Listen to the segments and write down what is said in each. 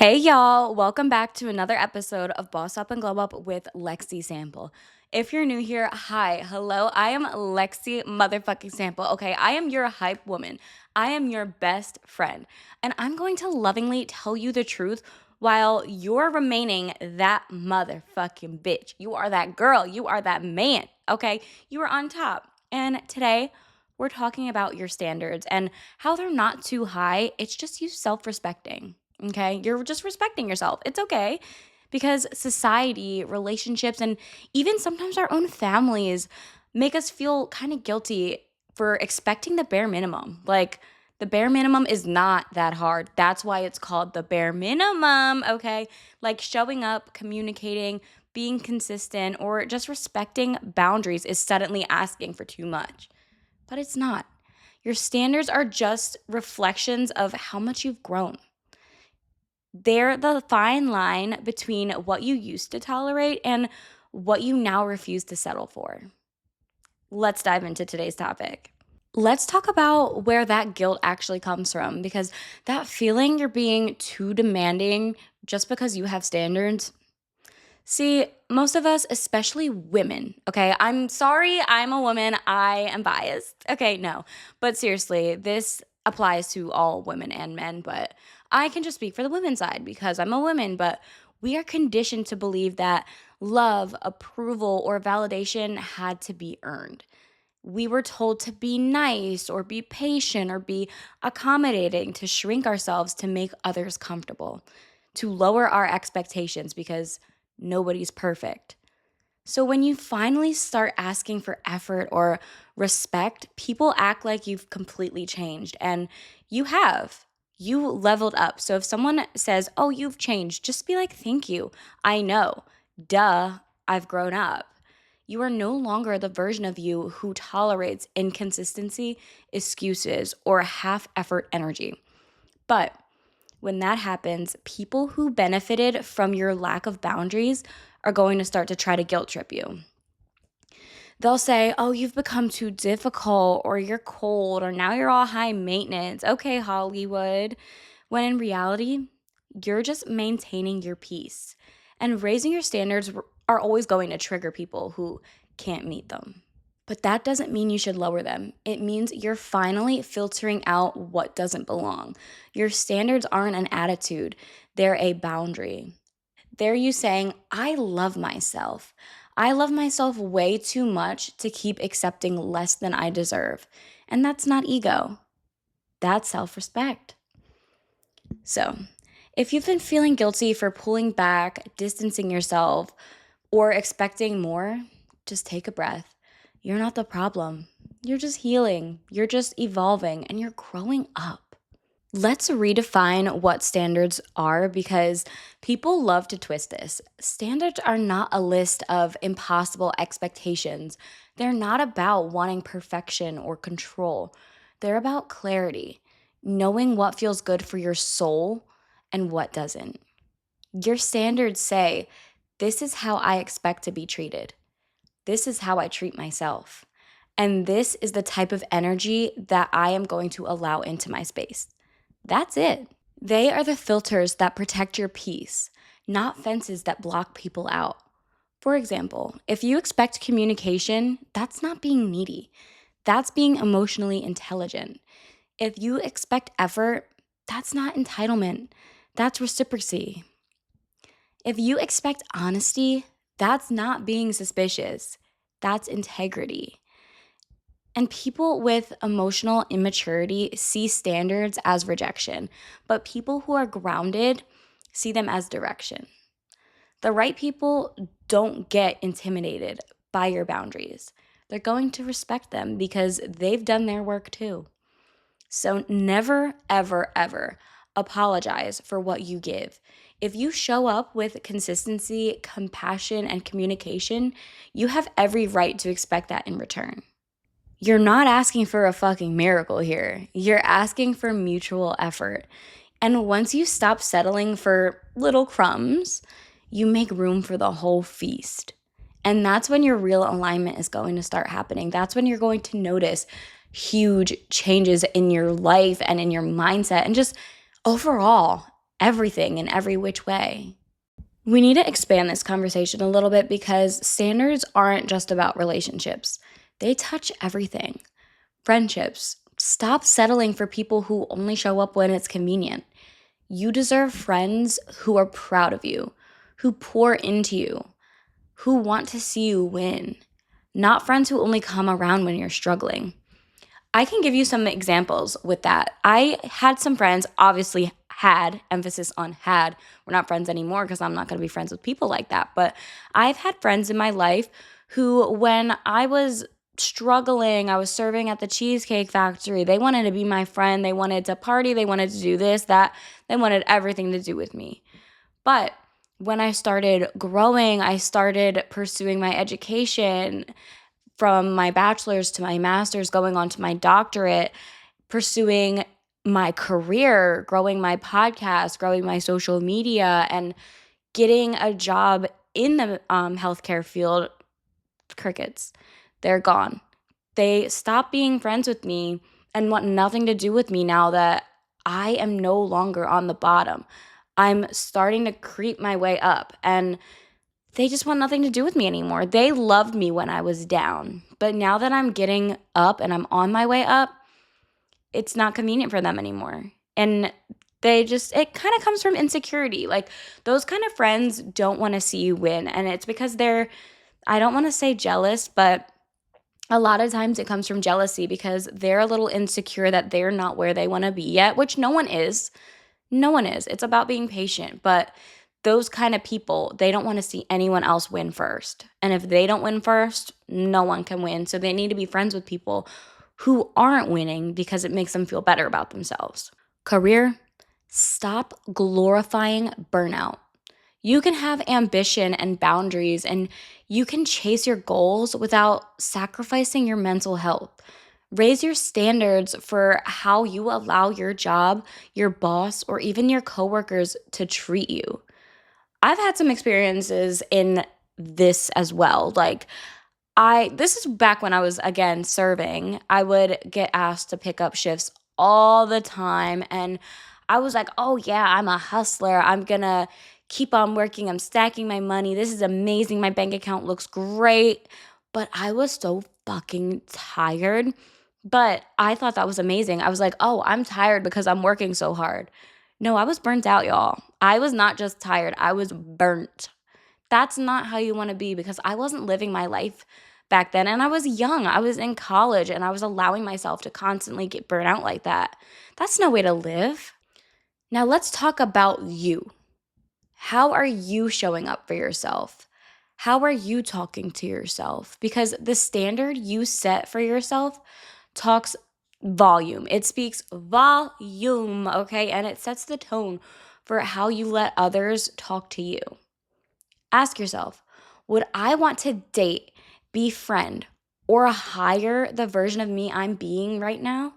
Hey y'all, welcome back to another episode of Boss Up and Glow Up with Lexi Sample. If you're new here, hi, hello, I am Lexi motherfucking Sample. Okay, I am your hype woman. I am your best friend. And I'm going to lovingly tell you the truth while you're remaining that motherfucking bitch. You are that girl, you are that man, okay? You are on top. And today, we're talking about your standards and how they're not too high. It's just you self respecting. Okay. You're just respecting yourself. It's okay because society, relationships, and even sometimes our own families make us feel kind of guilty for expecting the bare minimum. Like, the bare minimum is not that hard. That's why it's called the bare minimum. Okay. Like, showing up, communicating, being consistent, or just respecting boundaries is suddenly asking for too much. But it's not. Your standards are just reflections of how much you've grown. They're the fine line between what you used to tolerate and what you now refuse to settle for. Let's dive into today's topic. Let's talk about where that guilt actually comes from because that feeling you're being too demanding just because you have standards. See, most of us, especially women, okay, I'm sorry, I'm a woman, I am biased. Okay, no, but seriously, this applies to all women and men, but I can just speak for the women's side because I'm a woman, but we are conditioned to believe that love, approval, or validation had to be earned. We were told to be nice or be patient or be accommodating, to shrink ourselves to make others comfortable, to lower our expectations because nobody's perfect. So when you finally start asking for effort or respect, people act like you've completely changed. And you have. You leveled up. So if someone says, "Oh, you've changed," just be like, "Thank you. I know. Duh, I've grown up." You are no longer the version of you who tolerates inconsistency, excuses, or half effort energy. But when that happens, people who benefited from your lack of boundaries are going to start to try to guilt trip you. They'll say, "Oh, you've become too difficult," or "You're cold," or "Now you're all high maintenance." Okay, Hollywood. When in reality, you're just maintaining your peace. And raising your standards are always going to trigger people who can't meet them. But that doesn't mean you should lower them. It means you're finally filtering out what doesn't belong. Your standards aren't an attitude, they're a boundary. They're you saying, "I love myself. I love myself way too much to keep accepting less than I deserve." And that's not ego, that's self respect. So, if you've been feeling guilty for pulling back, distancing yourself, or expecting more, just take a breath. You're not the problem. You're just healing, you're just evolving, and you're growing up. Let's redefine what standards are because people love to twist this. Standards are not a list of impossible expectations. They're not about wanting perfection or control. They're about clarity, knowing what feels good for your soul and what doesn't. Your standards say, "This is how I expect to be treated. This is how I treat myself. And this is the type of energy that I am going to allow into my space." That's it. They are the filters that protect your peace, not fences that block people out. For example, if you expect communication, that's not being needy. That's being emotionally intelligent. If you expect effort, that's not entitlement. That's reciprocity. If you expect honesty, that's not being suspicious. That's integrity. And people with emotional immaturity see standards as rejection, but people who are grounded see them as direction. The right people don't get intimidated by your boundaries. They're going to respect them because they've done their work too. So never, ever, ever apologize for what you give. If you show up with consistency, compassion, and communication, you have every right to expect that in return. You're not asking for a fucking miracle here. You're asking for mutual effort. And once you stop settling for little crumbs, you make room for the whole feast. And that's when your real alignment is going to start happening. That's when you're going to notice huge changes in your life and in your mindset and just overall. everything in every which way. We need to expand this conversation a little bit because standards aren't just about relationships, they touch everything. Friendships. Stop settling for people who only show up when it's convenient. You deserve friends who are proud of you, who pour into you, who want to see you win, not friends who only come around when you're struggling. I can give you some examples with that. I had some friends, obviously had, emphasis on had. We're not friends anymore because I'm not going to be friends with people like that. But I've had friends in my life who, when I was struggling, I was serving at the Cheesecake Factory, they wanted to be my friend. They wanted to party. They wanted to do this, that. They wanted everything to do with me. But when I started growing, I started pursuing my education from my bachelor's to my master's, going on to my doctorate, pursuing my career, growing my podcast, growing my social media, and getting a job in the healthcare field. Crickets. They're gone. They stop being friends with me and want nothing to do with me now that I am no longer on the bottom. I'm starting to creep my way up, and they just want nothing to do with me anymore. They loved me when I was down, but now that I'm getting up and I'm on my way up, it's not convenient for them anymore. And it kind of comes from insecurity. Like, those kind of friends don't want to see you win. And it's because I don't want to say jealous, but a lot of times it comes from jealousy because they're a little insecure that they're not where they want to be yet, which no one is. No one is. It's about being patient. But those kind of people, they don't want to see anyone else win first. And if they don't win first, no one can win. So they need to be friends with people who aren't winning because it makes them feel better about themselves. Career, stop glorifying burnout. You can have ambition and boundaries, and you can chase your goals without sacrificing your mental health. Raise your standards for how you allow your job, your boss, or even your coworkers to treat you. I've had some experiences in this as well. Like, this is back when I was, again, serving. I would get asked to pick up shifts all the time, and I was like, oh yeah, I'm a hustler. I'm gonna keep on working. I'm stacking my money. This is amazing. My bank account looks great. But I was so fucking tired. But I thought that was amazing. I was like, oh, I'm tired because I'm working so hard. No, I was burnt out, y'all. I was not just tired, I was burnt. That's not how you want to be, because I wasn't living my life back then. And I was young. I was in college and I was allowing myself to constantly get burnt out like that. That's no way to live. Now let's talk about you. How are you showing up for yourself? How are you talking to yourself? Because the standard you set for yourself talks volume. It speaks volume, okay? And it sets the tone for how you let others talk to you. Ask yourself, would I want to date, befriend, or hire the version of me I'm being right now?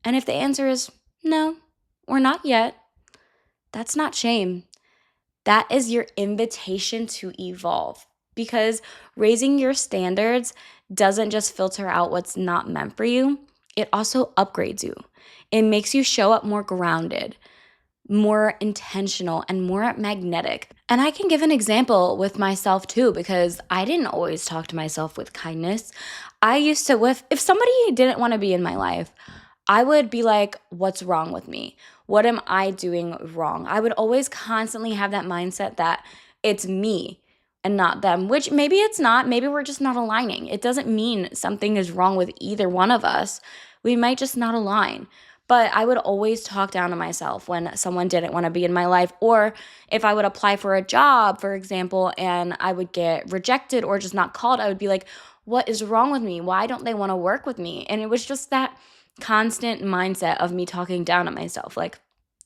And if the answer is no, or not yet, that's not shame. That is your invitation to evolve, because raising your standards doesn't just filter out what's not meant for you, it also upgrades you. It makes you show up more grounded, more intentional, and more magnetic. And I can give an example with myself too, because I didn't always talk to myself with kindness. I used to, if somebody didn't want to be in my life, I would be like, what's wrong with me? What am I doing wrong? I would always constantly have that mindset that it's me and not them, which maybe it's not. Maybe we're just not aligning. It doesn't mean something is wrong with either one of us. We might just not align. But I would always talk down to myself when someone didn't want to be in my life, or if I would apply for a job, for example, and I would get rejected or just not called, I would be like, what is wrong with me? Why don't they want to work with me? And it was just that constant mindset of me talking down on myself. Like,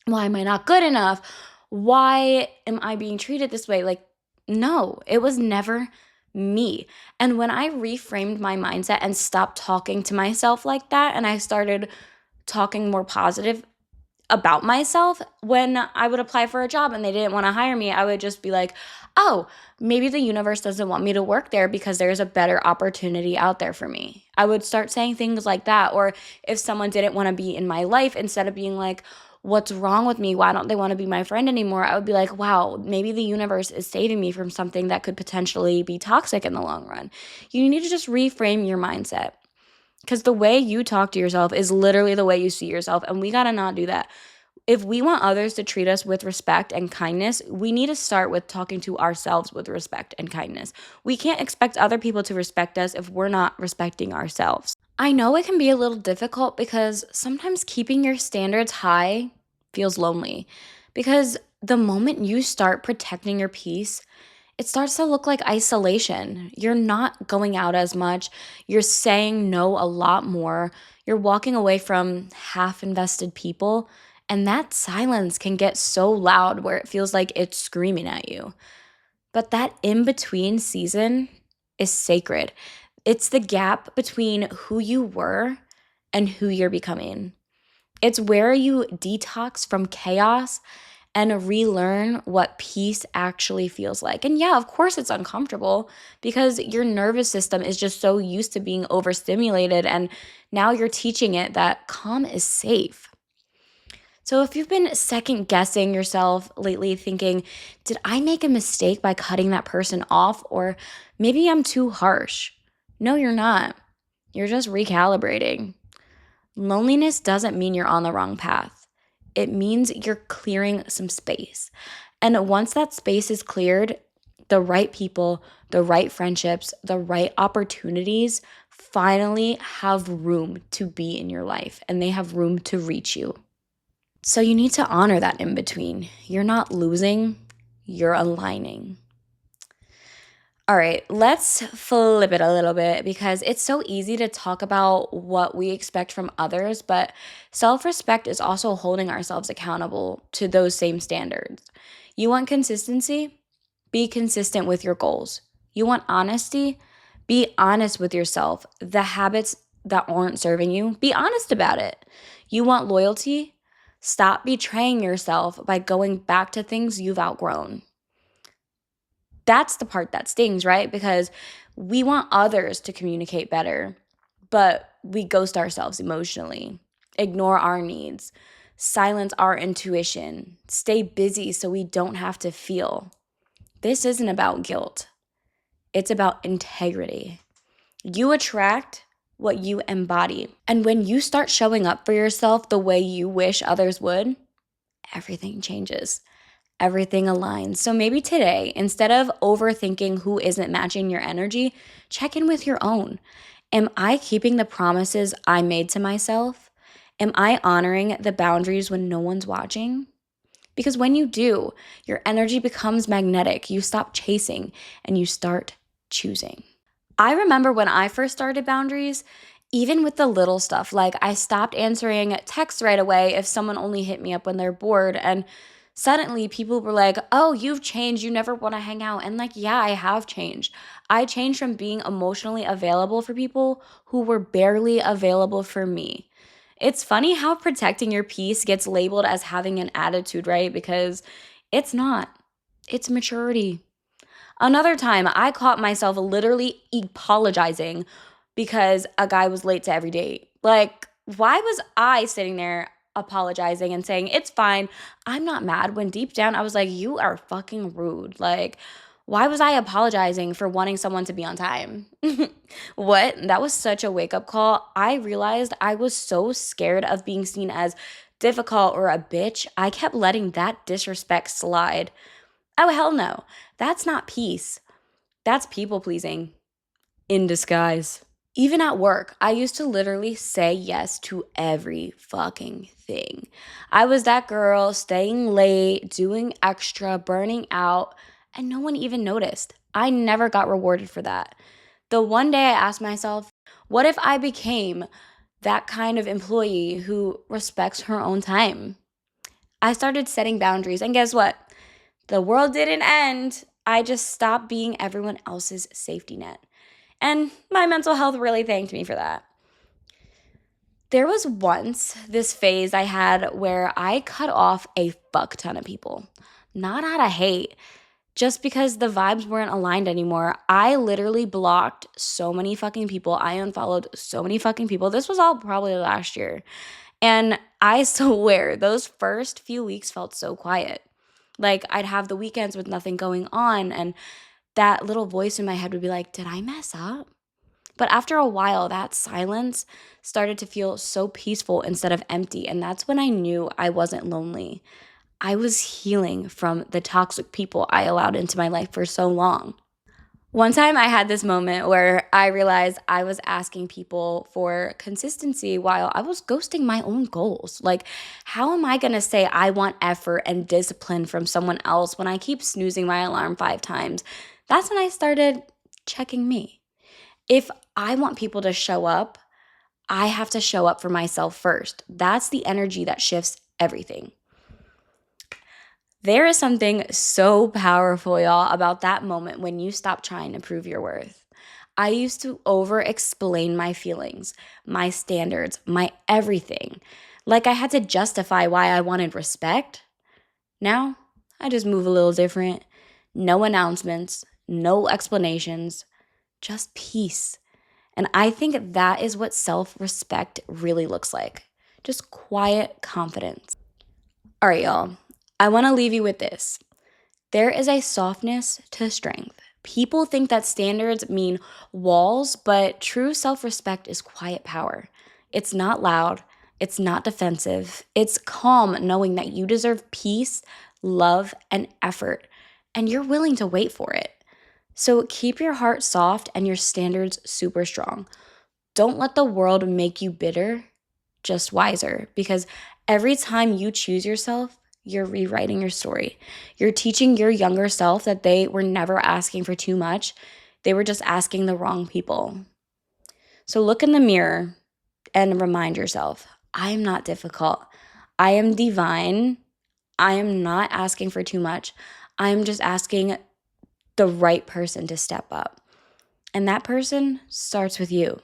why am I not good enough? Why am I being treated this way? Like, no, it was never me. And when I reframed my mindset and stopped talking to myself like that, and I started talking more positive about myself, when I would apply for a job and they didn't want to hire me, I would just be like, oh, maybe the universe doesn't want me to work there because there's a better opportunity out there for me. I would start saying things like that. Or if someone didn't want to be in my life, instead of being like, what's wrong with me? Why don't they want to be my friend anymore? I would be like, wow, maybe the universe is saving me from something that could potentially be toxic in the long run. You need to just reframe your mindset. Because the way you talk to yourself is literally the way you see yourself. And we got to not do that. If we want others to treat us with respect and kindness, we need to start with talking to ourselves with respect and kindness. We can't expect other people to respect us if we're not respecting ourselves. I know it can be a little difficult because sometimes keeping your standards high feels lonely. Because the moment you start protecting your peace, it starts to look like isolation. You're not going out as much. You're saying no a lot more. You're walking away from half invested people. And that silence can get so loud where it feels like it's screaming at you. But that in between season is sacred. It's the gap between who you were and who you're becoming. It's where you detox from chaos and relearn what peace actually feels like. And yeah, of course it's uncomfortable because your nervous system is just so used to being overstimulated, and now you're teaching it that calm is safe. So if you've been second guessing yourself lately, thinking, did I make a mistake by cutting that person off? Or maybe I'm too harsh. No, you're not. You're just recalibrating. Loneliness doesn't mean you're on the wrong path. It means you're clearing some space. And once that space is cleared, the right people, the right friendships, the right opportunities finally have room to be in your life, and they have room to reach you. So you need to honor that in between. You're not losing, you're aligning. All right, let's flip it a little bit because it's so easy to talk about what we expect from others, but self respect is also holding ourselves accountable to those same standards. You want consistency? Be consistent with your goals. You want honesty? Be honest with yourself. The habits that aren't serving you, be honest about it. You want loyalty? Stop betraying yourself by going back to things you've outgrown. That's the part that stings, right? Because we want others to communicate better, but we ghost ourselves emotionally, ignore our needs, silence our intuition, stay busy so we don't have to feel. This isn't about guilt, it's about integrity. You attract what you embody. And when you start showing up for yourself the way you wish others would, everything changes. Everything aligns. So maybe today, instead of overthinking who isn't matching your energy, check in with your own. Am I keeping the promises I made to myself? Am I honoring the boundaries when no one's watching? Because when you do, your energy becomes magnetic. You stop chasing and you start choosing. I remember when I first started boundaries, even with the little stuff, like I stopped answering texts right away if someone only hit me up when they're bored. And suddenly people were like, oh, you've changed. You never want to hang out. And like, yeah, I have changed. I changed from being emotionally available for people who were barely available for me. It's funny how protecting your peace gets labeled as having an attitude, right? Because it's not, it's maturity. Another time, I caught myself literally apologizing because a guy was late to every date. Like, why was I sitting there apologizing and saying, it's fine, I'm not mad, when deep down I was like, you are fucking rude. Like, why was I apologizing for wanting someone to be on time? What? That was such a wake up call. I realized I was so scared of being seen as difficult or a bitch. I kept letting that disrespect slide. Oh, hell no. That's not peace. That's people pleasing in disguise. Even at work, I used to literally say yes to every fucking thing. I was that girl staying late, doing extra, burning out, and no one even noticed. I never got rewarded for that. The one day I asked myself, what if I became that kind of employee who respects her own time? I started setting boundaries, and guess what? The world didn't end. I just stopped being everyone else's safety net. And my mental health really thanked me for that. There was once this phase I had where I cut off a fuck ton of people. Not out of hate, just because the vibes weren't aligned anymore. I literally blocked so many fucking people. I unfollowed so many fucking people. This was all probably last year. And I swear, those first few weeks felt so quiet. Like, I'd have the weekends with nothing going on, and that little voice in my head would be like, "Did I mess up?" But after a while, that silence started to feel so peaceful instead of empty, and that's when I knew I wasn't lonely. I was healing from the toxic people I allowed into my life for so long. One time I had this moment where I realized I was asking people for consistency while I was ghosting my own goals. Like, how am I gonna say I want effort and discipline from someone else when I keep snoozing my alarm 5 times? That's when I started checking me. If I want people to show up, I have to show up for myself first. That's the energy that shifts everything. There is something so powerful, y'all, about that moment when you stop trying to prove your worth. I used to over explain my feelings, my standards, my everything. Like I had to justify why I wanted respect. Now, I just move a little different. No announcements, no explanations, just peace. And I think that is what self respect really looks like, just quiet confidence. All right, y'all. I want to leave you with this. There is a softness to strength. People think that standards mean walls, but true self respect is quiet power. It's not loud, it's not defensive, it's calm knowing that you deserve peace, love, and effort, and you're willing to wait for it. So keep your heart soft and your standards super strong. Don't let the world make you bitter, just wiser. Because every time you choose yourself, you're rewriting your story. You're teaching your younger self that they were never asking for too much, they were just asking the wrong people. So look in the mirror and remind yourself I am not difficult. I am divine. I am not asking for too much. I am just asking the right person to step up. And that person starts with you.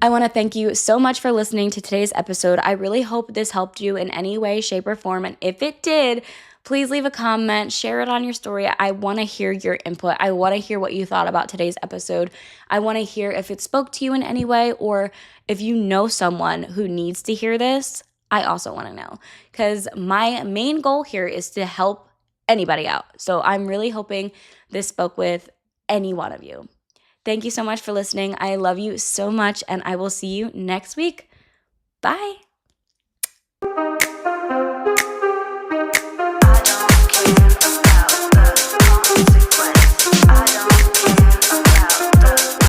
I want to thank you so much for listening to today's episode. I really hope this helped you in any way, shape, or form. And if it did, please leave a comment, share it on your story. I want to hear your input. I want to hear what you thought about today's episode. I want to hear if it spoke to you in any way, or if you know someone who needs to hear this. I also want to know, because my main goal here is to help anybody out. So I'm really hoping this spoke with any one of you. Thank you so much for listening. I love you so much, and I will see you next week. Bye.